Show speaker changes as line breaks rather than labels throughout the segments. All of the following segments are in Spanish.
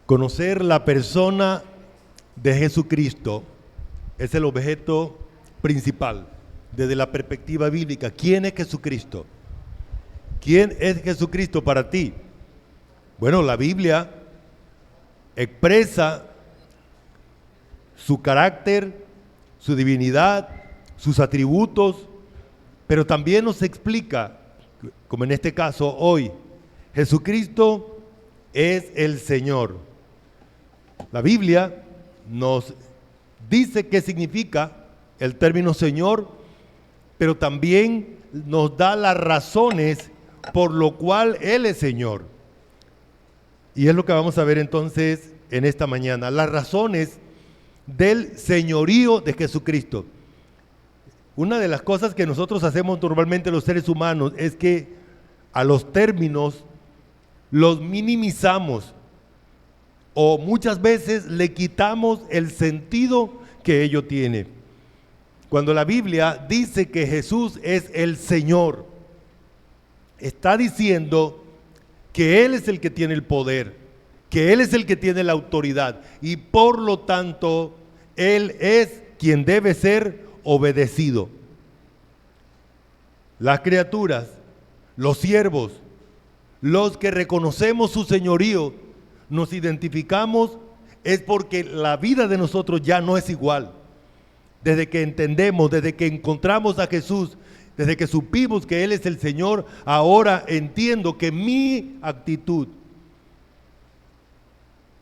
Conocer la persona de Jesucristo es el objeto principal desde la perspectiva bíblica. ¿Quién es Jesucristo? ¿Quién es Jesucristo para ti? Bueno, la Biblia expresa su carácter, su divinidad, sus atributos, pero también nos explica, como en este caso hoy, Jesucristo es el Señor. La Biblia nos dice qué significa el término Señor, pero también nos da las razones por lo cual Él es Señor. Y es lo que vamos a ver entonces en esta mañana, las razones del señorío de Jesucristo. Una de las cosas que nosotros hacemos normalmente los seres humanos es que a los términos los minimizamos o muchas veces le quitamos el sentido que ello tiene. Cuando la Biblia dice que Jesús es el Señor, está diciendo que Él es el que tiene el poder, que Él es el que tiene la autoridad y por lo tanto Él es quien debe ser obedecido. Las criaturas, los siervos, los que reconocemos su señorío, nos identificamos es porque la vida de nosotros ya no es igual. Desde que entendemos, desde que encontramos a Jesús, desde que supimos que Él es el Señor, ahora entiendo que mi actitud,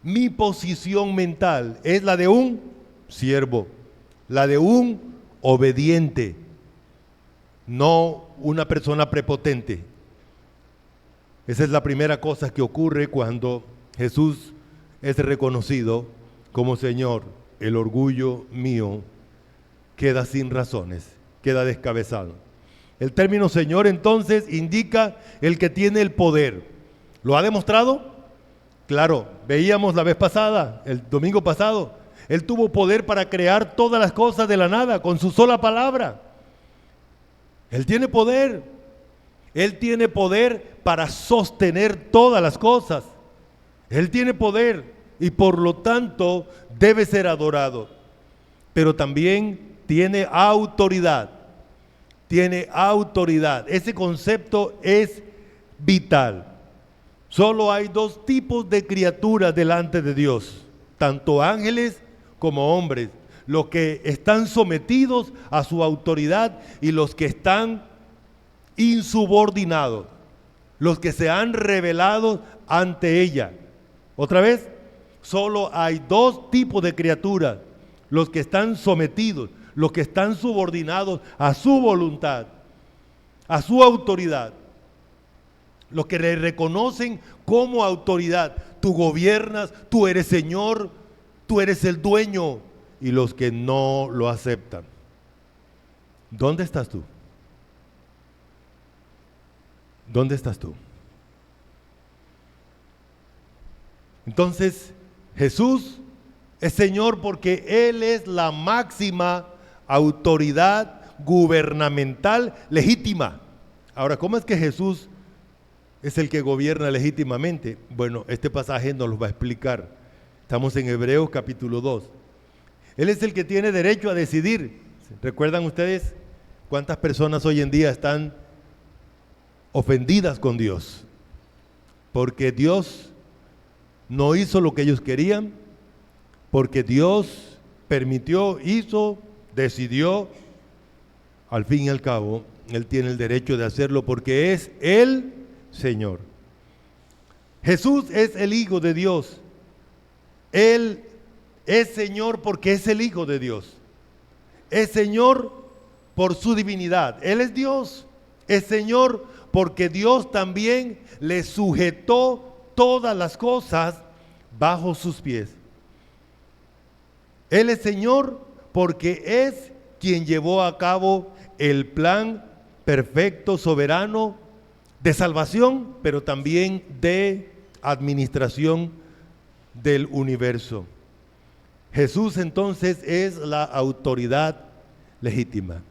mi posición mental es la de un siervo, la de un obediente, no una persona prepotente. Esa es la primera cosa que ocurre cuando Jesús es reconocido como Señor. El orgullo mío queda sin razones, queda descabezado. El término Señor entonces indica el que tiene el poder. ¿Lo ha demostrado? Claro, veíamos la vez pasada, el domingo pasado, Él tuvo poder para crear todas las cosas de la nada con su sola palabra. Él tiene poder. Él tiene poder para sostener todas las cosas. Él tiene poder y por lo tanto debe ser adorado. Pero también tiene autoridad. Tiene autoridad. Ese concepto es vital. Solo hay dos tipos de criaturas delante de Dios, tanto ángeles como hombres, los que están sometidos a su autoridad y los que están insubordinados, los que se han rebelado ante ella. Otra vez, solo hay dos tipos de criaturas, los que están sometidos, los que están subordinados a su voluntad, a su autoridad, los que le reconocen como autoridad. Tú gobiernas, tú eres Señor, tú eres el dueño, y los que no lo aceptan. ¿Dónde estás tú? ¿Dónde estás tú? Entonces, Jesús es Señor porque Él es la máxima autoridad gubernamental legítima. Ahora, ¿cómo es que Jesús es el que gobierna legítimamente? Bueno, este pasaje nos lo va a explicar. Estamos en Hebreos capítulo 2. Él es el que tiene derecho a decidir. ¿Recuerdan ustedes cuántas personas hoy en día están ofendidas con Dios? Porque Dios no hizo lo que ellos querían, porque Dios permitió, hizo, decidió. Al fin y al cabo, Él tiene el derecho de hacerlo porque es el Señor. Jesús es el Hijo de Dios. Él es Señor porque es el Hijo de Dios. Es Señor por su divinidad. Él es Dios. Es Señor porque Dios también le sujetó todas las cosas bajo sus pies. Él es Señor porque es quien llevó a cabo el plan perfecto, soberano de salvación, pero también de administración del universo. Jesús entonces es la autoridad legítima.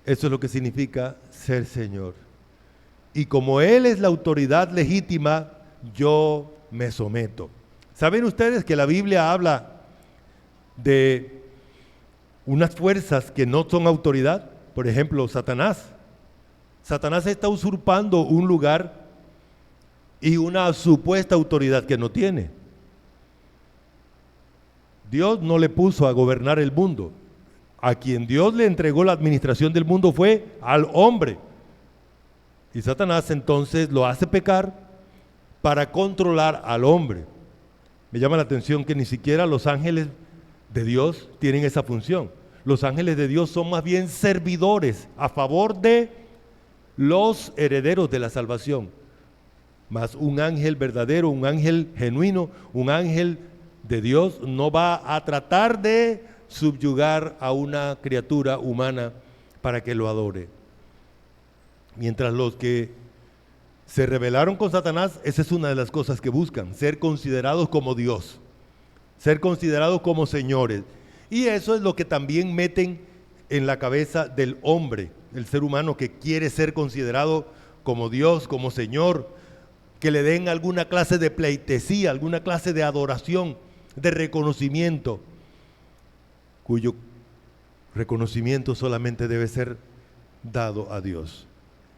Eso es lo que significa ser Señor. Y como Él es la autoridad legítima, yo me someto. ¿Saben ustedes que la Biblia habla de unas fuerzas que no son autoridad? Por ejemplo, Satanás. Satanás está usurpando un lugar y una supuesta autoridad que no tiene. Dios no le puso a gobernar el mundo. A quien Dios le entregó la administración del mundo fue al hombre. Y Satanás entonces lo hace pecar para controlar al hombre. Me llama la atención que ni siquiera los ángeles de Dios tienen esa función. Los ángeles de Dios son más bien servidores a favor de los herederos de la salvación. Mas un ángel verdadero, un ángel genuino, un ángel de Dios no va a tratar de subyugar a una criatura humana para que lo adore. Mientras los que se rebelaron con Satanás, esa es una de las cosas que buscan, ser considerados como Dios, ser considerados como señores. Y eso es lo que también meten en la cabeza del hombre, el ser humano que quiere ser considerado como Dios, como Señor, que le den alguna clase de pleitesía, alguna clase de adoración, de reconocimiento, cuyo reconocimiento solamente debe ser dado a Dios.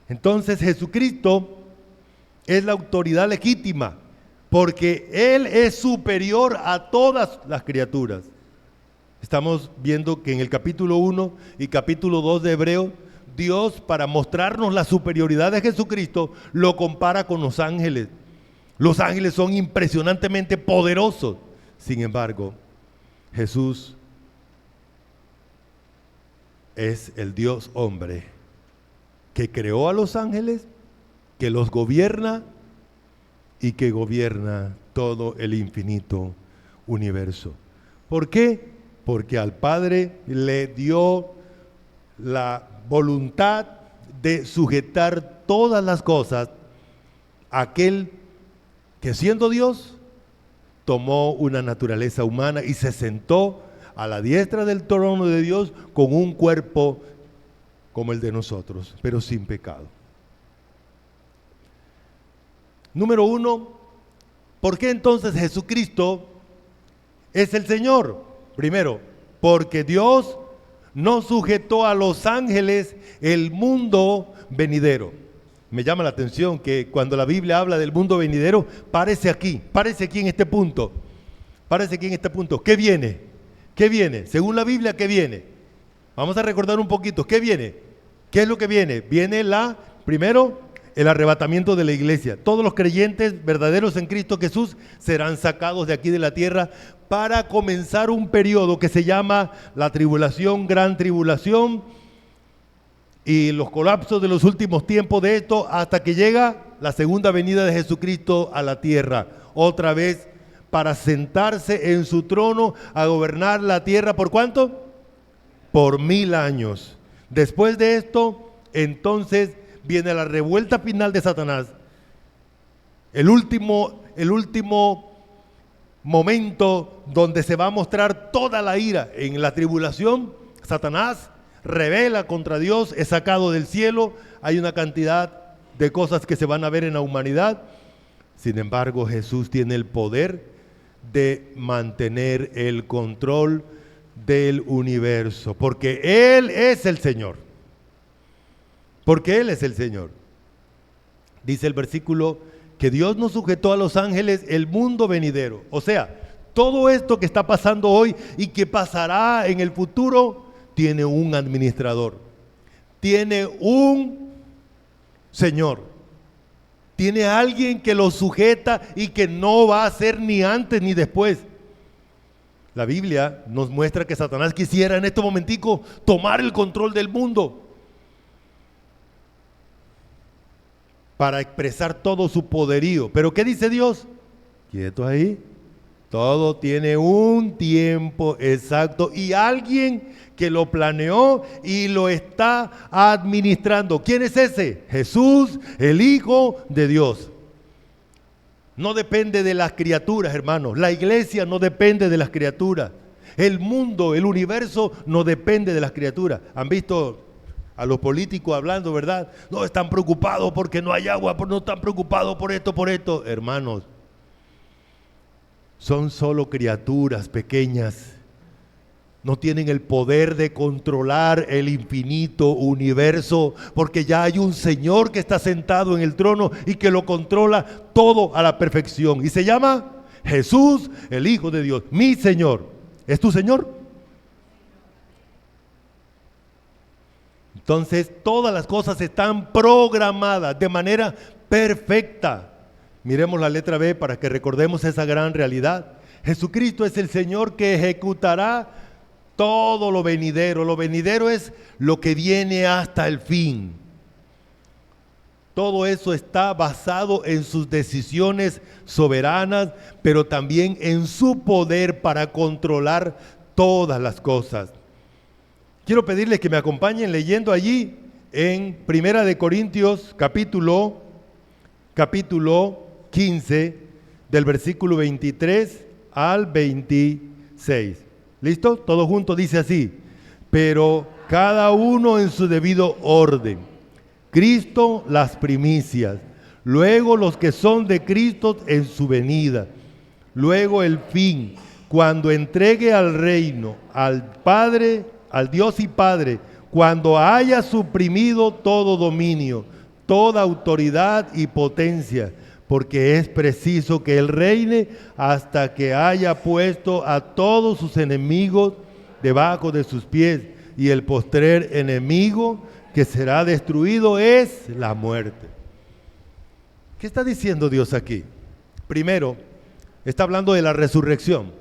Entonces Jesucristo es la autoridad legítima, porque Él es superior a todas las criaturas. Estamos viendo que en el capítulo 1 y capítulo 2 de Hebreos, Dios, para mostrarnos la superioridad de Jesucristo, lo compara con los ángeles. Los ángeles son impresionantemente poderosos. Sin embargo, Jesús es el Dios hombre que creó a los ángeles, que los gobierna y que gobierna todo el infinito universo. ¿Por qué? Porque al Padre le dio la voluntad de sujetar todas las cosas a aquel que, siendo Dios, tomó una naturaleza humana y se sentó a la diestra del trono de Dios con un cuerpo como el de nosotros, pero sin pecado. Número 1, ¿por qué entonces Jesucristo es el Señor? Primero, porque Dios no sujetó a los ángeles el mundo venidero. Me llama la atención que cuando la Biblia habla del mundo venidero, parece aquí en este punto. ¿Qué viene? ¿Qué viene? Según la Biblia, ¿qué viene? Vamos a recordar un poquito. ¿Qué viene? ¿Qué es lo que viene? Viene primero, el arrebatamiento de la iglesia. Todos los creyentes verdaderos en Cristo Jesús serán sacados de aquí de la tierra para comenzar un periodo que se llama la tribulación, gran tribulación, y los colapsos de los últimos tiempos de esto, hasta que llega la segunda venida de Jesucristo a la tierra, otra vez para sentarse en su trono a gobernar la tierra. ¿Por cuánto? Por 1000 años. Después de esto, entonces viene la revuelta final de Satanás, el último momento donde se va a mostrar toda la ira. En la tribulación, Satanás rebela contra Dios, es sacado del cielo, hay una cantidad de cosas que se van a ver en la humanidad. Sin embargo, Jesús tiene el poder de mantener el control del universo, porque Él es el Señor. Porque Él es el Señor. Dice el versículo que Dios nos sujetó a los ángeles el mundo venidero. O sea, todo esto que está pasando hoy y que pasará en el futuro, tiene un administrador, tiene un Señor, tiene alguien que lo sujeta y que no va a ser ni antes ni después. La Biblia nos muestra que Satanás quisiera en este momentico tomar el control del mundo para expresar todo su poderío. Pero ¿qué dice Dios? Quieto ahí. Todo tiene un tiempo exacto y alguien que lo planeó y lo está administrando. ¿Quién es ese? Jesús, el Hijo de Dios. No depende de las criaturas, hermanos. La iglesia no depende de las criaturas. El mundo, el universo no depende de las criaturas. ¿Han visto a los políticos hablando, verdad? No, están preocupados porque no hay agua, no están preocupados por esto, por esto. Hermanos, son solo criaturas pequeñas. No tienen el poder de controlar el infinito universo, porque ya hay un Señor que está sentado en el trono y que lo controla todo a la perfección. Y se llama Jesús, el Hijo de Dios, mi Señor. ¿Es tu Señor? Entonces, todas las cosas están programadas de manera perfecta. Miremos la letra B para que recordemos esa gran realidad. Jesucristo es el Señor que ejecutará todo lo venidero. Lo venidero es lo que viene hasta el fin. Todo eso está basado en sus decisiones soberanas, pero también en su poder para controlar todas las cosas. Quiero pedirles que me acompañen leyendo allí en Primera de Corintios, capítulo 15, del versículo 23 al 26. ¿Listo? Todo junto dice así: pero cada uno en su debido orden. Cristo las primicias, luego los que son de Cristo en su venida, luego el fin, cuando entregue al reino, al Padre, al Dios y Padre, cuando haya suprimido todo dominio, toda autoridad y potencia, porque es preciso que Él reine hasta que haya puesto a todos sus enemigos debajo de sus pies, y el postrer enemigo que será destruido es la muerte. ¿Qué está diciendo Dios aquí? Primero, está hablando de la resurrección.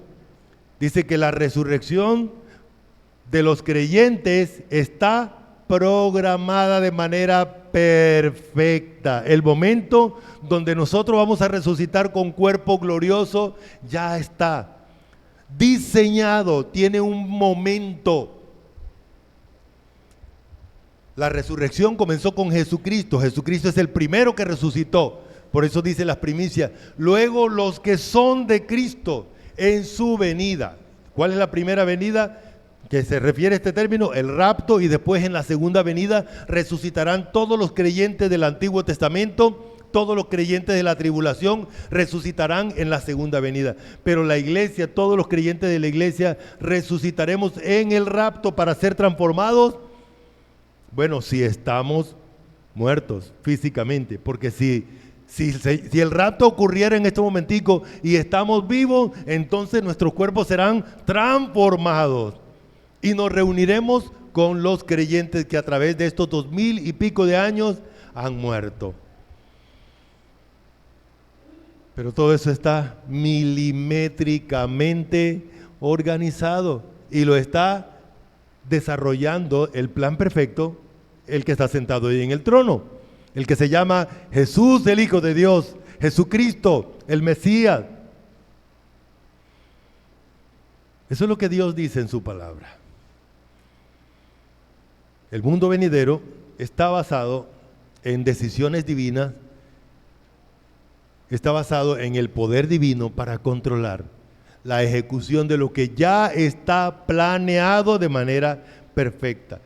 Dice que la resurrección de los creyentes está programada de manera perfecta. El momento donde nosotros vamos a resucitar con cuerpo glorioso ya está diseñado, tiene un momento. La resurrección comenzó con Jesucristo. Jesucristo es el primero que resucitó. Por eso dice las primicias. Luego los que son de Cristo en su venida. ¿Cuál es la primera venida que se refiere a este término? El rapto. Y después en la segunda venida resucitarán todos los creyentes del Antiguo Testamento. Todos los creyentes de la tribulación resucitarán en la segunda venida. Pero la iglesia, todos los creyentes de la iglesia resucitaremos en el rapto para ser transformados. Bueno, si estamos muertos físicamente, porque si el rapto ocurriera en este momentico y estamos vivos, entonces nuestros cuerpos serán transformados y nos reuniremos con los creyentes que a través de estos 2000 y pico de años han muerto. Pero todo eso está milimétricamente organizado y lo está desarrollando el plan perfecto, el que está sentado ahí en el trono, el que se llama Jesús, el Hijo de Dios, Jesucristo, el Mesías. Eso es lo que Dios dice en su palabra. El mundo venidero está basado en decisiones divinas, está basado en el poder divino para controlar la ejecución de lo que ya está planeado de manera perfecta.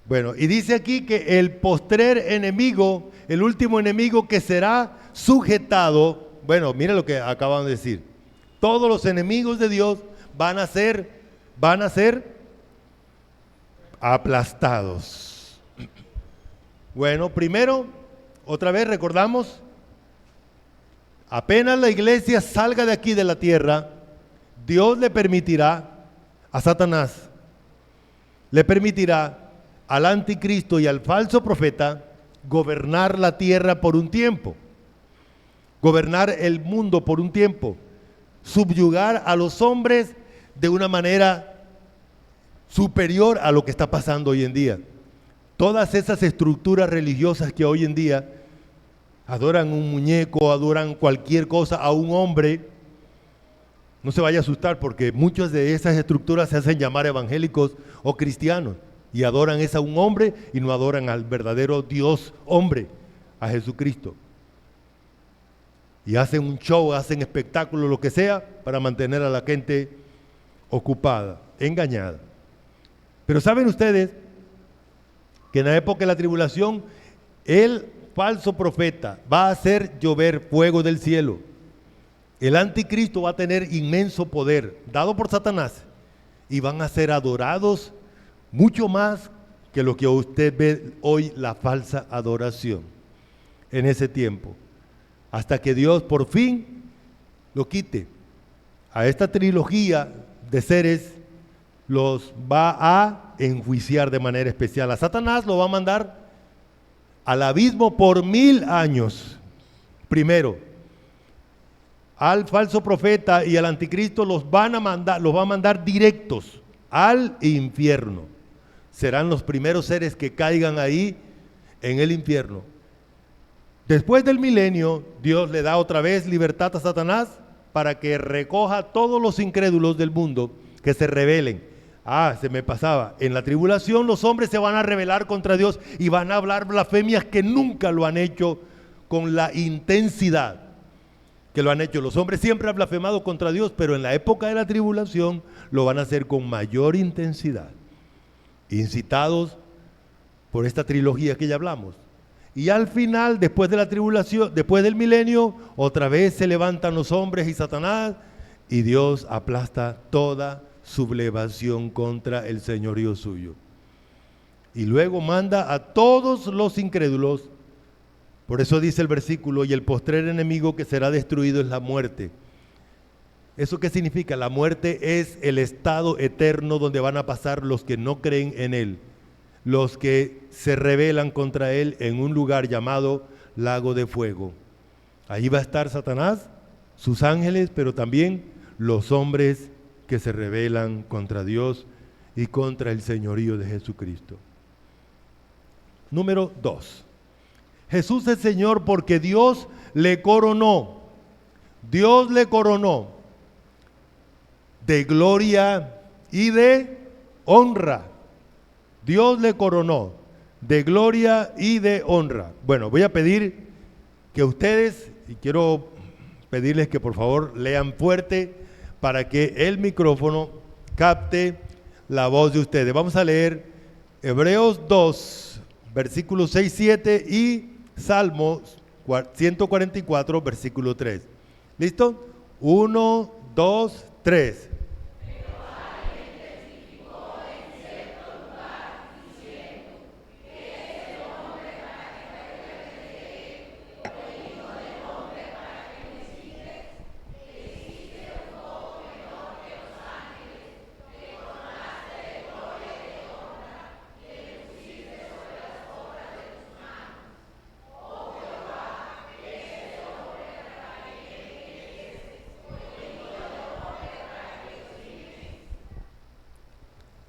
Bueno, y dice aquí que el postrer enemigo, el último enemigo que será sujetado, bueno, mire lo que acaban de decir, todos los enemigos de Dios van a ser aplastados. Bueno, primero, otra vez recordamos, apenas la iglesia salga de aquí de la tierra, Dios le permitirá a Satanás, le permitirá al anticristo y al falso profeta gobernar la tierra por un tiempo, gobernar el mundo por un tiempo, subyugar a los hombres de una manera superior a lo que está pasando hoy en día. Todas esas estructuras religiosas que hoy en día adoran un muñeco, adoran cualquier cosa a un hombre, no se vaya a asustar porque muchas de esas estructuras se hacen llamar evangélicos o cristianos y adoran a un hombre y no adoran al verdadero Dios hombre, a Jesucristo. Y hacen un show, hacen espectáculo, lo que sea, para mantener a la gente ocupada, engañada. Pero ¿saben ustedes que en la época de la tribulación el falso profeta va a hacer llover fuego del cielo El anticristo va a tener inmenso poder dado por Satanás y van a ser adorados mucho más que lo que usted ve hoy, la falsa adoración en ese tiempo, hasta que Dios por fin lo quite. A esta trilogía de seres los va a enjuiciar de manera especial. A Satanás lo va a mandar al abismo por 1000 años. Primero, al falso profeta y al anticristo los va a mandar directos al infierno. Serán los primeros seres que caigan ahí en el infierno. Después del milenio, Dios le da otra vez libertad a Satanás para que recoja a todos los incrédulos del mundo que se rebelen. Se me pasaba. En la tribulación los hombres se van a rebelar contra Dios y van a hablar blasfemias que nunca lo han hecho con la intensidad que lo han hecho. Los hombres siempre han blasfemado contra Dios, pero en la época de la tribulación lo van a hacer con mayor intensidad, incitados por esta trilogía que ya hablamos. Y al final, después de la tribulación, después del milenio, otra vez se levantan los hombres y Satanás, y Dios aplasta toda sublevación contra el señorío suyo. Y luego manda a todos los incrédulos. Por eso dice el versículo, y el postrer enemigo que será destruido es la muerte. ¿Eso qué significa? La muerte es el estado eterno donde van a pasar los que no creen en Él, los que se rebelan contra Él en un lugar llamado lago de fuego. Ahí va a estar Satanás, sus ángeles, pero también los hombres que se rebelan contra Dios y contra el señorío de Jesucristo. Número 2. Jesús es Señor porque Dios le coronó. Dios le coronó de gloria y de honra. Dios le coronó de gloria y de honra. Bueno, voy a pedir que ustedes, y quiero pedirles que por favor lean fuerte para que el micrófono capte la voz de ustedes. Vamos a leer Hebreos 2, versículos 6, 7 y Salmos 144, versículo 3. ¿Listo? 1, 2, 3.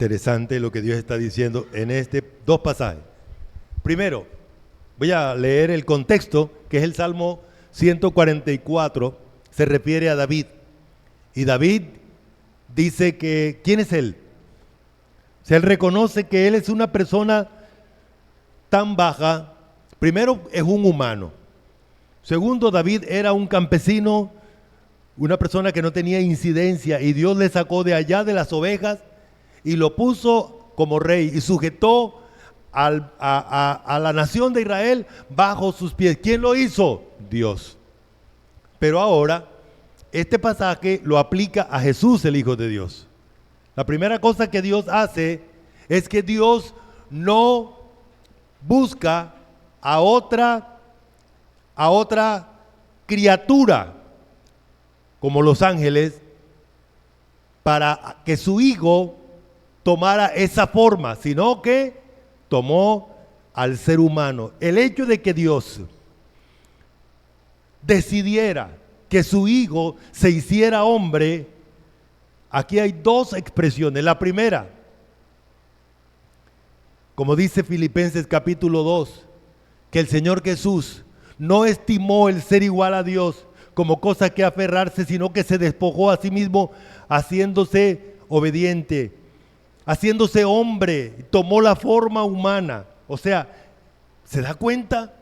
Interesante lo que Dios está diciendo en este dos pasajes. Primero, voy a leer el contexto, que es el Salmo 144, se refiere a David. Y David dice que, ¿quién es él? O sea, él reconoce que él es una persona tan baja. Primero, es un humano. Segundo, David era un campesino, una persona que no tenía incidencia, y Dios le sacó de allá de las ovejas y lo puso como rey y sujetó a la nación de Israel bajo sus pies. ¿Quién lo hizo? Dios. Pero ahora, este pasaje lo aplica a Jesús, el Hijo de Dios. La primera cosa que Dios hace es que Dios no busca a otra criatura como los ángeles para que su Hijo tomara esa forma, sino que tomó al ser humano. El hecho de que Dios decidiera que su Hijo se hiciera hombre, aquí hay dos expresiones. La primera, como dice Filipenses capítulo 2, que el Señor Jesús no estimó el ser igual a Dios como cosa que aferrarse, sino que se despojó a sí mismo, haciéndose obediente, haciéndose hombre, tomó la forma humana. O sea, ¿se da cuenta?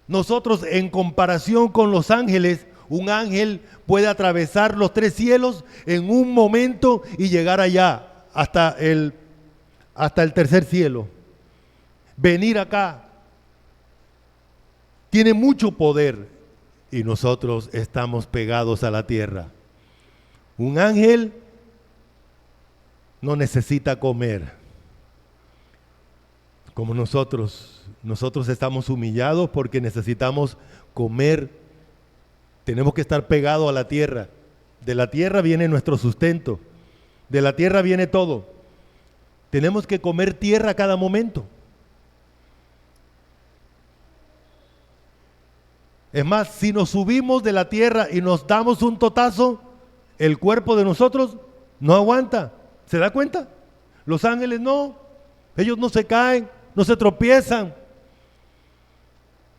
Nosotros, en comparación con los ángeles, un ángel puede atravesar los 3 cielos en un momento y llegar allá, hasta el 3er cielo. Venir acá. Tiene mucho poder. y nosotros estamos pegados a la tierra. Un ángel no necesita comer. Como nosotros estamos humillados porque necesitamos comer. Tenemos que estar pegados a la tierra. De la tierra viene nuestro sustento. De la tierra viene todo. Tenemos que comer tierra a cada momento. Es más, si nos subimos de la tierra y nos damos un totazo, el cuerpo de nosotros no aguanta. ¿Se da cuenta? Los ángeles no. Ellos no se caen, no se tropiezan.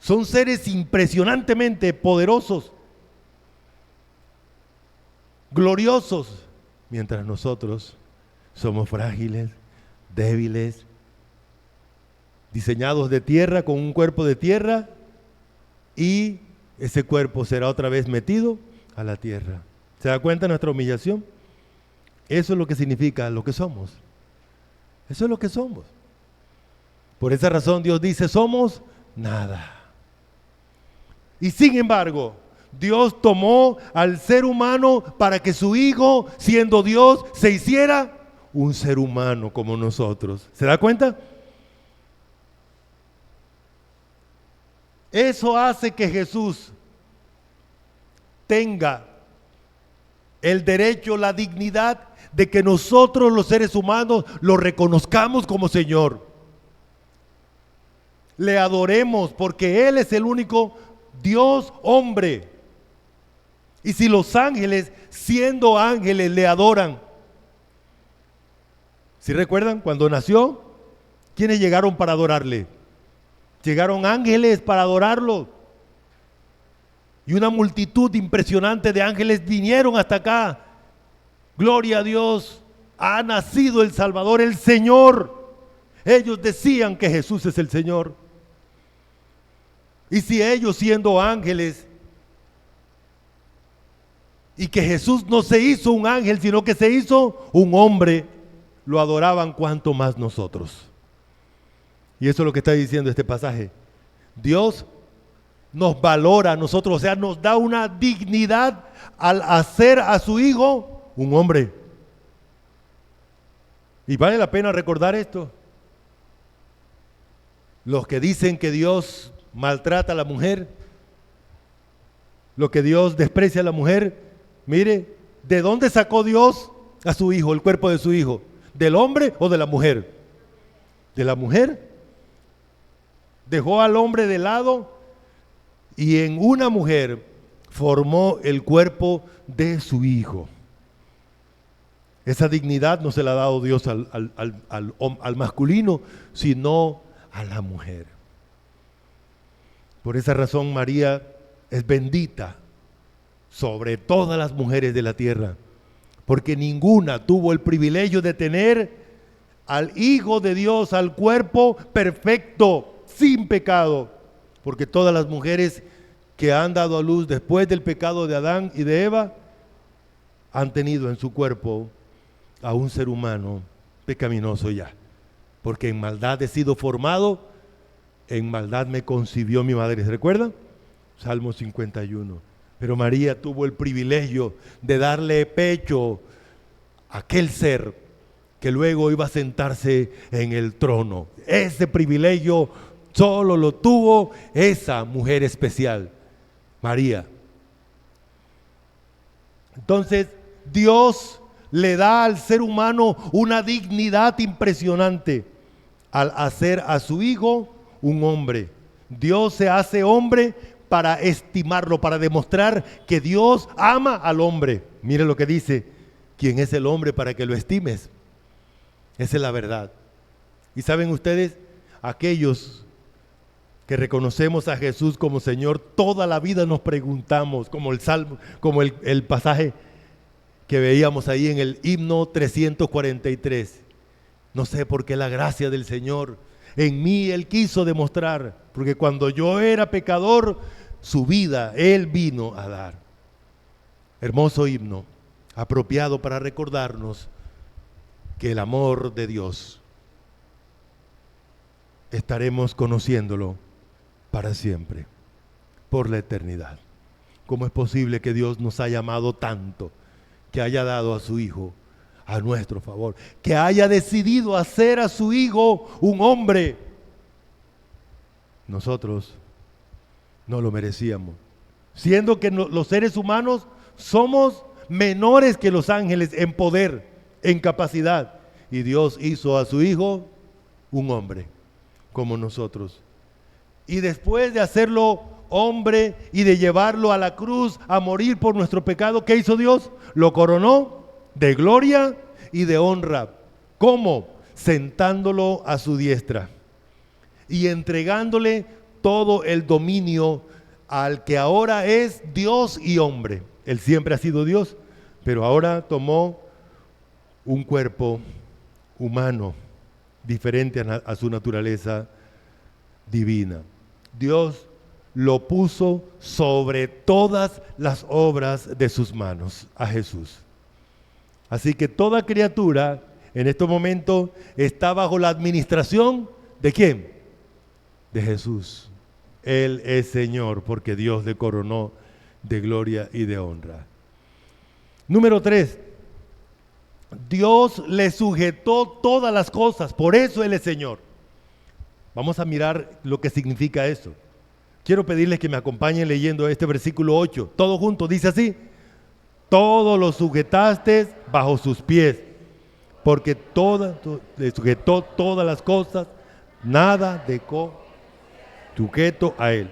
Son seres impresionantemente poderosos, gloriosos, mientras nosotros somos frágiles, débiles, diseñados de tierra, con un cuerpo de tierra, y ese cuerpo será otra vez metido a la tierra. ¿Se da cuenta nuestra humillación? Eso es lo que significa lo que somos. Eso es lo que somos. Por esa razón Dios dice, somos nada. Y sin embargo, Dios tomó al ser humano para que su Hijo, siendo Dios, se hiciera un ser humano como nosotros. ¿Se da cuenta? Eso hace que Jesús tenga el derecho, la dignidad de que nosotros los seres humanos lo reconozcamos como Señor. Le adoremos porque Él es el único Dios hombre. Y si los ángeles, siendo ángeles, le adoran. ¿Sí recuerdan cuando nació? ¿Quiénes llegaron para adorarle? Llegaron ángeles para adorarlo. Y una multitud impresionante de ángeles vinieron hasta acá. Gloria a Dios, ha nacido el Salvador, el Señor. Ellos decían que Jesús es el Señor. Y si ellos, siendo ángeles, y que Jesús no se hizo un ángel, sino que se hizo un hombre, lo adoraban, cuanto más nosotros. Y eso es lo que está diciendo este pasaje. Dios nos valora a nosotros, o sea, nos da una dignidad al hacer a su Hijo un hombre. Y vale la pena recordar esto. Los que dicen que Dios maltrata a la mujer, lo que Dios desprecia a la mujer, mire, ¿de dónde sacó Dios a su Hijo, el cuerpo de su Hijo? ¿Del hombre o de la mujer? De la mujer. Dejó al hombre de lado y en una mujer formó el cuerpo de su Hijo. Esa dignidad no se la ha dado Dios al masculino, sino a la mujer. Por esa razón María es bendita sobre todas las mujeres de la tierra, porque ninguna tuvo el privilegio de tener al Hijo de Dios, al cuerpo perfecto, sin pecado, porque todas las mujeres que han dado a luz después del pecado de Adán y de Eva han tenido en su cuerpo a un ser humano pecaminoso ya, porque en maldad he sido formado, en maldad me concibió mi madre. ¿Se recuerdan? Salmo 51. Pero María tuvo el privilegio de darle pecho a aquel ser que luego iba a sentarse en el trono. Ese privilegio solo lo tuvo esa mujer especial, María. Entonces, Dios le da al ser humano una dignidad impresionante al hacer a su Hijo un hombre. Dios se hace hombre para estimarlo, para demostrar que Dios ama al hombre. Mire lo que dice: ¿quién es el hombre para que lo estimes? Esa es la verdad. Y saben ustedes, aquellos que reconocemos a Jesús como Señor, toda la vida nos preguntamos, como el salmo, como el pasaje que veíamos ahí en el himno 343. No sé por qué la gracia del Señor en mí Él quiso demostrar, porque cuando yo era pecador, su vida Él vino a dar. Hermoso himno, apropiado para recordarnos que el amor de Dios estaremos conociéndolo para siempre, por la eternidad. ¿Cómo es posible que Dios nos haya amado tanto, que haya dado a su Hijo a nuestro favor, que haya decidido hacer a su Hijo un hombre? Nosotros no lo merecíamos, siendo que los seres humanos somos menores que los ángeles en poder, en capacidad, y Dios hizo a su Hijo un hombre como nosotros. Y después de hacerlo hombre y de llevarlo a la cruz a morir por nuestro pecado, ¿qué hizo Dios? Lo coronó de gloria y de honra. ¿Cómo? Sentándolo a su diestra y entregándole todo el dominio al que ahora es Dios y hombre. Él siempre ha sido Dios, pero ahora tomó un cuerpo humano diferente a su naturaleza divina. Dios lo puso sobre todas las obras de sus manos, a Jesús. Así que toda criatura en este momento está bajo la administración ¿de quién? De Jesús. Él es Señor porque Dios le coronó de gloria y de honra. Número 3. Dios le sujetó todas las cosas, por eso Él es Señor. Vamos a mirar lo que significa eso. Quiero pedirles que me acompañen leyendo este versículo 8. Todo junto, dice así: todo lo sujetaste bajo sus pies, porque le sujetó todas las cosas, nada dejó sujeto a Él.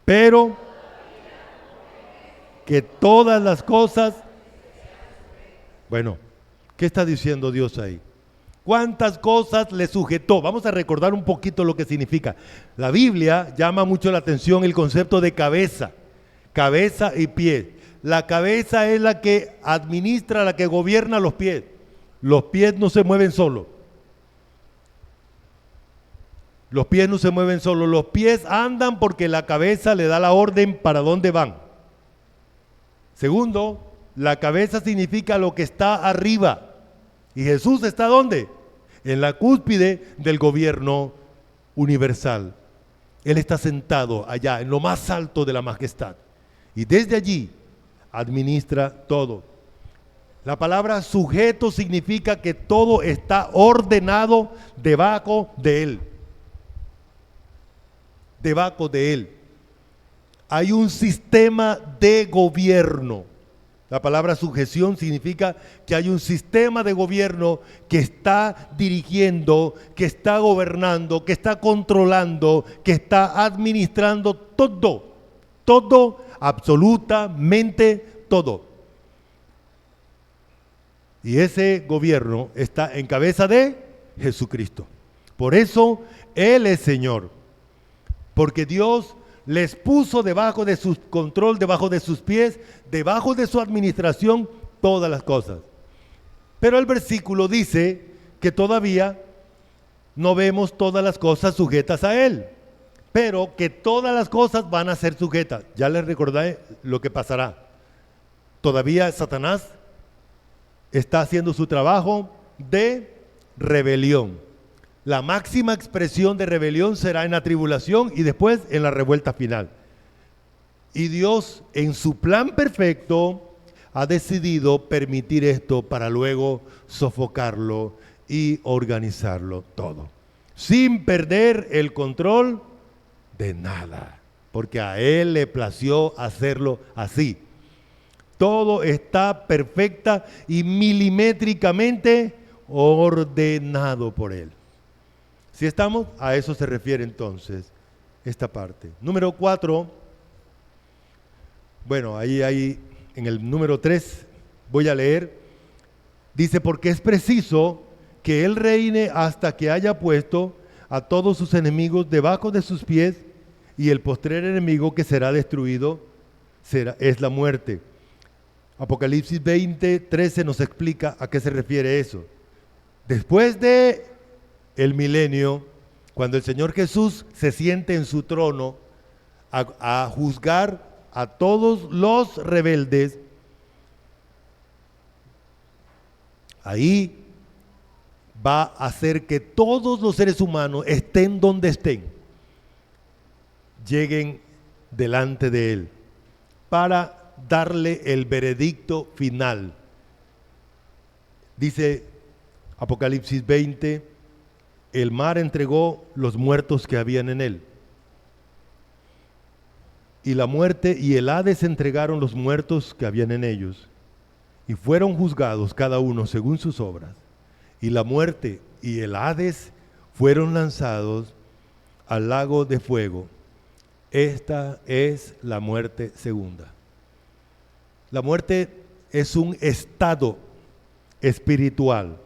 Pero que todas las cosas, bueno, ¿qué está diciendo Dios ahí? ¿Cuántas cosas le sujetó? Vamos a recordar un poquito lo que significa. La Biblia llama mucho la atención el concepto de cabeza y pies. La cabeza es la que administra, la que gobierna los pies. Los pies no se mueven solos. Los pies no se mueven solos. Los pies andan porque la cabeza le da la orden para dónde van. Segundo, la cabeza significa lo que está arriba. ¿Y Jesús está dónde? En la cúspide del gobierno universal. Él está sentado allá, en lo más alto de la majestad. Y desde allí administra todo. La palabra sujeto significa que todo está ordenado debajo de Él. Debajo de Él. Hay un sistema de gobierno. La palabra sujeción significa que hay un sistema de gobierno que está dirigiendo, que está gobernando, que está controlando, que está administrando todo, absolutamente todo. Y ese gobierno está en cabeza de Jesucristo. Por eso Él es Señor, porque Dios les puso debajo de su control, debajo de sus pies, debajo de su administración, todas las cosas. Pero el versículo dice que todavía no vemos todas las cosas sujetas a Él, pero que todas las cosas van a ser sujetas. Ya les recordé lo que pasará. Todavía Satanás está haciendo su trabajo de rebelión. La máxima expresión de rebelión será en la tribulación y después en la revuelta final. Y Dios, en su plan perfecto, ha decidido permitir esto para luego sofocarlo y organizarlo todo, sin perder el control de nada, porque a Él le plació hacerlo así. Todo está perfecta y milimétricamente ordenado por Él. Si estamos, a eso se refiere entonces esta parte. Número 4, bueno, ahí en el número 3 voy a leer, dice: porque es preciso que Él reine hasta que haya puesto a todos sus enemigos debajo de sus pies, y el postrer enemigo que será destruido es la muerte. Apocalipsis 20:13 nos explica a qué se refiere eso. Después de el milenio, cuando el Señor Jesús se siente en su trono a juzgar a todos los rebeldes, ahí va a hacer que todos los seres humanos, estén donde estén, lleguen delante de Él para darle el veredicto final. Dice Apocalipsis 20, el mar entregó los muertos que habían en él. Y la muerte y el Hades entregaron los muertos que habían en ellos. Y fueron juzgados cada uno según sus obras. Y la muerte y el Hades fueron lanzados al lago de fuego. Esta es la muerte segunda. La muerte es un estado espiritual,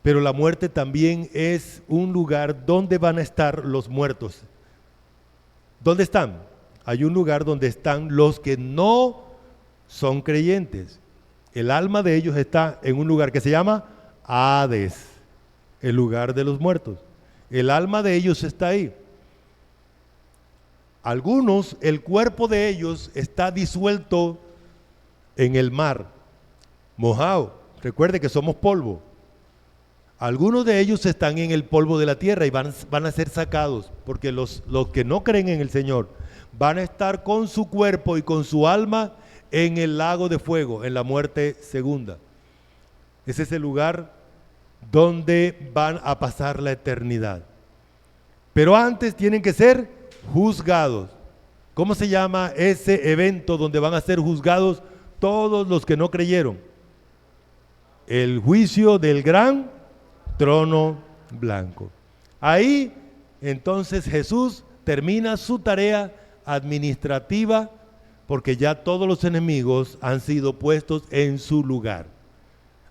pero la muerte también es un lugar donde van a estar los muertos. ¿Dónde están? Hay un lugar donde están los que no son creyentes. El alma de ellos está en un lugar que se llama Hades, el lugar de los muertos. El alma de ellos está ahí. Algunos, el cuerpo de ellos está disuelto en el mar, mojado. Recuerde que somos polvo. Algunos de ellos están en el polvo de la tierra y van a ser sacados, porque los que no creen en el Señor van a estar con su cuerpo y con su alma en el lago de fuego, en la muerte segunda. Ese es el lugar donde van a pasar la eternidad. Pero antes tienen que ser juzgados. ¿Cómo se llama ese evento donde van a ser juzgados todos los que no creyeron? El juicio del gran trono blanco. Ahí entonces Jesús termina su tarea administrativa, porque ya todos los enemigos han sido puestos en su lugar.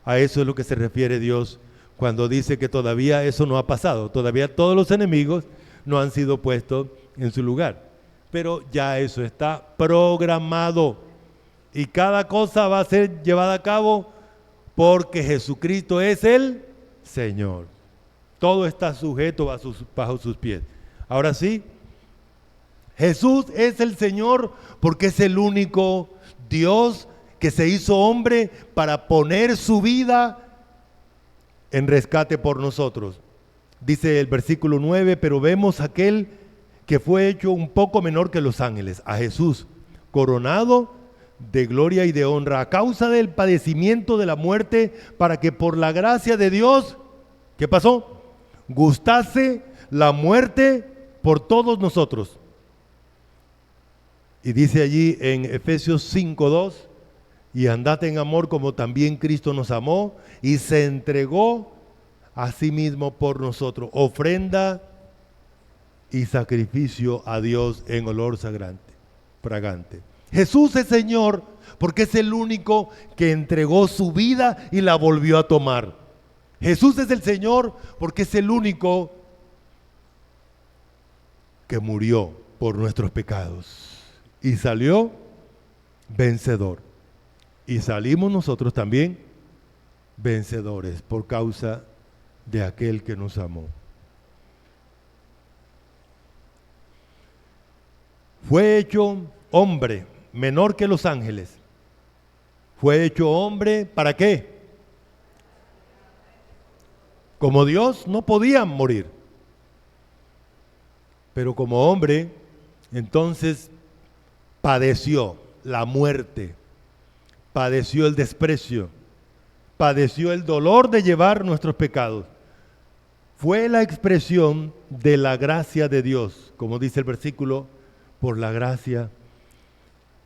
A eso es lo que se refiere Dios cuando dice que todavía eso no ha pasado. Todavía todos los enemigos no han sido puestos en su lugar. Pero ya eso está programado. Y cada cosa va a ser llevada a cabo porque Jesucristo es el Señor. Todo está sujeto bajo sus pies. Ahora sí, Jesús es el Señor porque es el único Dios que se hizo hombre para poner su vida en rescate por nosotros. Dice el versículo 9, pero vemos aquel que fue hecho un poco menor que los ángeles, a Jesús, coronado de gloria y de honra, a causa del padecimiento de la muerte, para que por la gracia de Dios, ¿qué pasó? Gustase la muerte por todos nosotros. Y dice allí en Efesios 5:2, y andad en amor como también Cristo nos amó y se entregó a sí mismo por nosotros, ofrenda y sacrificio a Dios en olor fragante. Jesús es Señor porque es el único que entregó su vida y la volvió a tomar. Jesús es el Señor porque es el único que murió por nuestros pecados y salió vencedor. Y salimos nosotros también vencedores por causa de aquel que nos amó. Fue hecho hombre, menor que los ángeles. Fue hecho hombre, ¿para qué? Como Dios no podía morir, pero como hombre, entonces padeció la muerte, padeció el desprecio, padeció el dolor de llevar nuestros pecados. Fue la expresión de la gracia de Dios, como dice el versículo, por la gracia.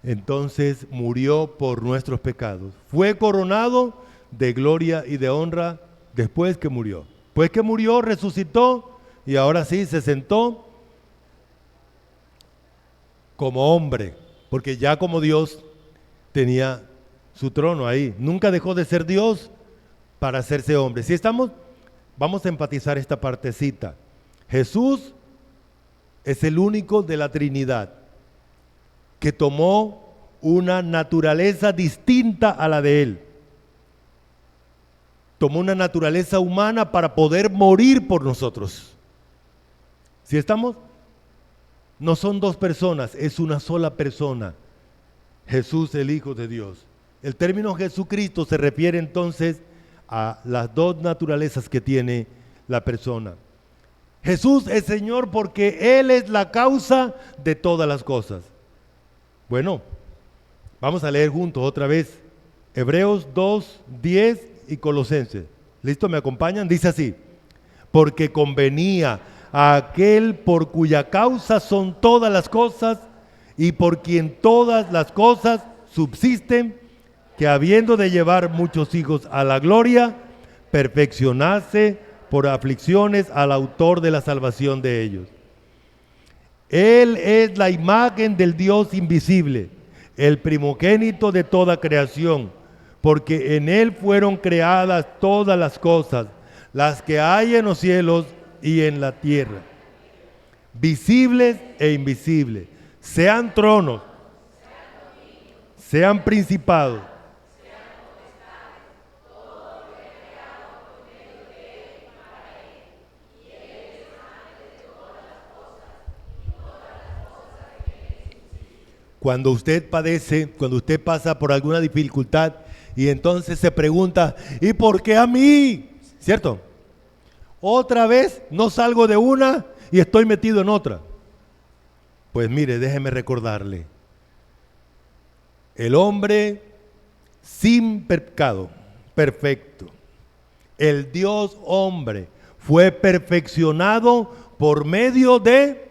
Entonces murió por nuestros pecados. Fue coronado de gloria y de honra después que murió. Pues que murió, resucitó y ahora sí se sentó como hombre, porque ya como Dios tenía su trono ahí. Nunca dejó de ser Dios para hacerse hombre. ¿Sí estamos? Vamos a enfatizar esta partecita. Jesús es el único de la Trinidad que tomó una naturaleza distinta a la de Él. Tomó una naturaleza humana para poder morir por nosotros. ¿Sí estamos? No son dos personas, es una sola persona. Jesús, el Hijo de Dios. El término Jesucristo se refiere entonces a las dos naturalezas que tiene la persona. Jesús es Señor porque Él es la causa de todas las cosas. Bueno, vamos a leer juntos otra vez Hebreos 2, 10 y Colosenses. ¿Listo? ¿Me acompañan? Dice así: porque convenía a aquel por cuya causa son todas las cosas y por quien todas las cosas subsisten, que habiendo de llevar muchos hijos a la gloria, perfeccionase por aflicciones al autor de la salvación de ellos. Él es la imagen del Dios invisible, el primogénito de toda creación, porque en Él fueron creadas todas las cosas, las que hay en los cielos y en la tierra, visibles e invisibles, sean tronos, sean principados, cuando usted padece, cuando usted pasa por alguna dificultad y entonces se pregunta, ¿y por qué a mí? ¿Cierto? Otra vez no salgo de una y estoy metido en otra. Pues mire, déjeme recordarle, el hombre sin pecado, perfecto, el Dios hombre fue perfeccionado por medio de,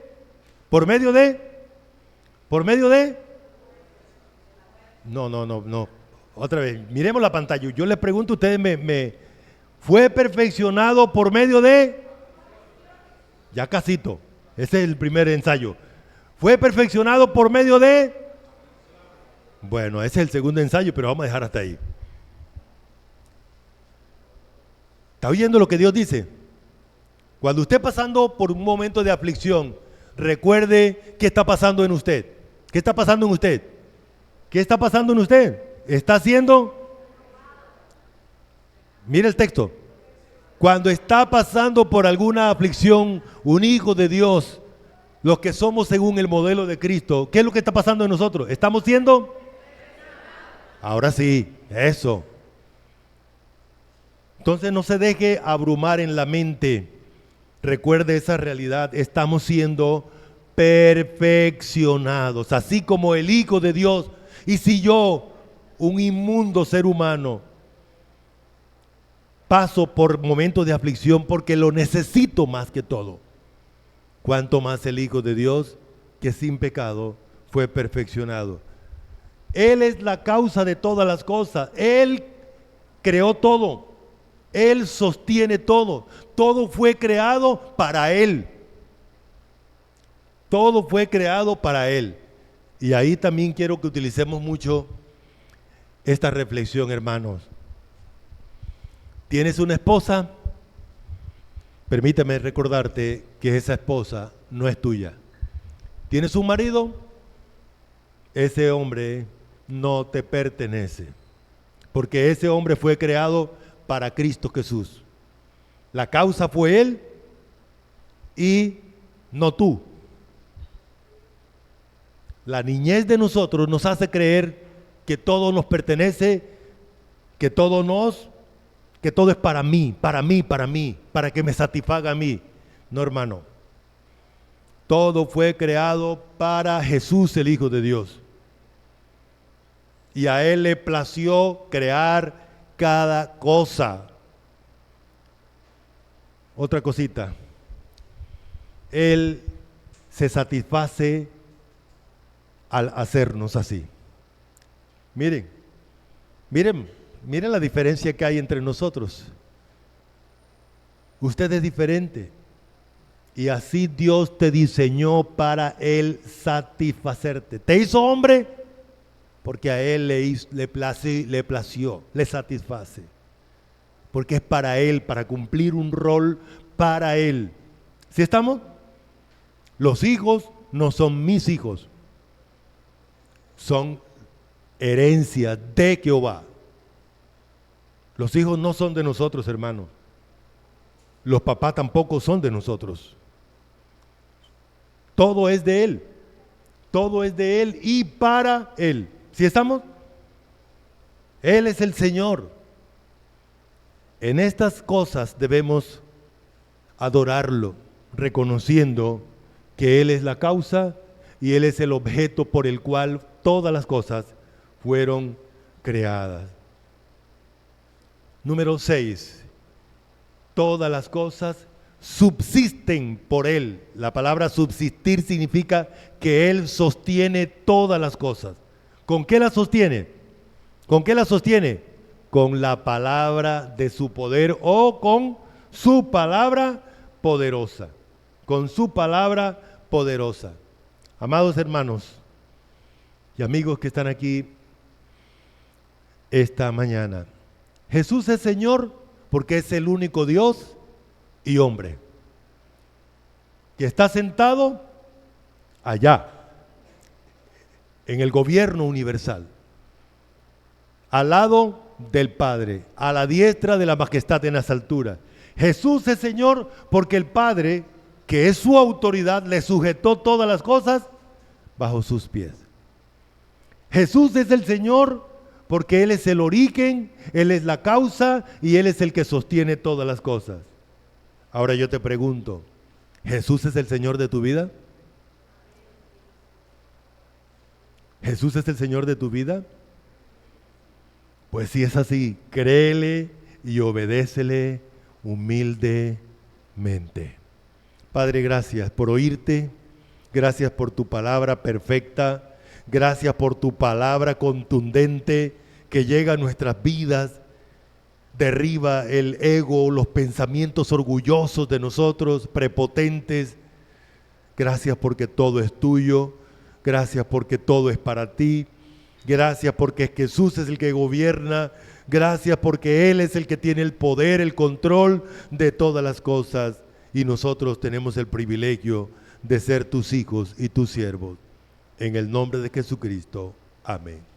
no, otra vez, miremos la pantalla, yo les pregunto, ustedes fue perfeccionado por medio de, ya casito, ese es el primer ensayo, fue perfeccionado por medio de, bueno, ese es el segundo ensayo, pero vamos a dejar hasta ahí. ¿Está oyendo lo que Dios dice? Cuando usted pasando por un momento de aflicción, recuerde qué está pasando en usted. ¿Qué está pasando en usted? ¿Qué está pasando en usted? ¿Está haciendo? Mire el texto. Cuando está pasando por alguna aflicción, un hijo de Dios, los que somos según el modelo de Cristo, ¿qué es lo que está pasando en nosotros? ¿Estamos siendo? Ahora sí, eso. Entonces no se deje abrumar en la mente. Recuerde esa realidad. Estamos siendo perfeccionados, así como el Hijo de Dios. Y si yo, un inmundo ser humano, paso por momentos de aflicción porque lo necesito más que todo, cuánto más el Hijo de Dios, que sin pecado fue perfeccionado. Él es la causa de todas las cosas. Él creó todo. Él sostiene todo. Todo fue creado para Él. Todo fue creado para Él. Y ahí también quiero que utilicemos mucho esta reflexión, hermanos. ¿Tienes una esposa? Permíteme recordarte que esa esposa no es tuya. ¿Tienes un marido? Ese hombre no te pertenece, porque ese hombre fue creado para Cristo Jesús. La causa fue Él y no tú. La niñez de nosotros nos hace creer que todo nos pertenece, que todo es para mí, para que me satisfaga a mí. No, hermano. Todo fue creado para Jesús, el Hijo de Dios. Y a Él le plació crear cada cosa. Otra cosita. Él se satisface al hacernos así. Miren la diferencia que hay entre nosotros. Usted es diferente. Y así Dios te diseñó para Él satisfacerte. Te hizo hombre porque a Él le plació, le satisface. Porque es para Él, para cumplir un rol para Él. ¿Sí estamos? Los hijos no son mis hijos. Son herencia de Jehová. Los hijos no son de nosotros, hermanos. Los papás tampoco son de nosotros. Todo es de Él. Todo es de Él y para Él. ¿Sí estamos? Él es el Señor. En estas cosas debemos adorarlo, reconociendo que Él es la causa y Él es el objeto por el cual todas las cosas fueron creadas. Número 6. Todas las cosas subsisten por Él. La palabra subsistir significa que Él sostiene todas las cosas. ¿Con qué las sostiene? ¿Con qué las sostiene? Con la palabra de su poder o con su palabra poderosa. Con su palabra poderosa. Amados hermanos y amigos que están aquí esta mañana, Jesús es Señor porque es el único Dios y hombre, que está sentado allá, en el gobierno universal, al lado del Padre, a la diestra de la majestad en las alturas. Jesús es Señor porque el Padre, que es su autoridad, le sujetó todas las cosas bajo sus pies. Jesús es el Señor porque Él es el origen, Él es la causa y Él es el que sostiene todas las cosas. Ahora yo te pregunto, ¿Jesús es el Señor de tu vida? ¿Jesús es el Señor de tu vida? Pues si es así, créele y obedécele humildemente. Padre, gracias por oírte, gracias por tu palabra perfecta, gracias por tu palabra contundente que llega a nuestras vidas, derriba el ego, los pensamientos orgullosos de nosotros, prepotentes. Gracias porque todo es tuyo, gracias porque todo es para ti, gracias porque Jesús es el que gobierna, gracias porque Él es el que tiene el poder, el control de todas las cosas y nosotros tenemos el privilegio de ser tus hijos y tus siervos. En el nombre de Jesucristo. Amén.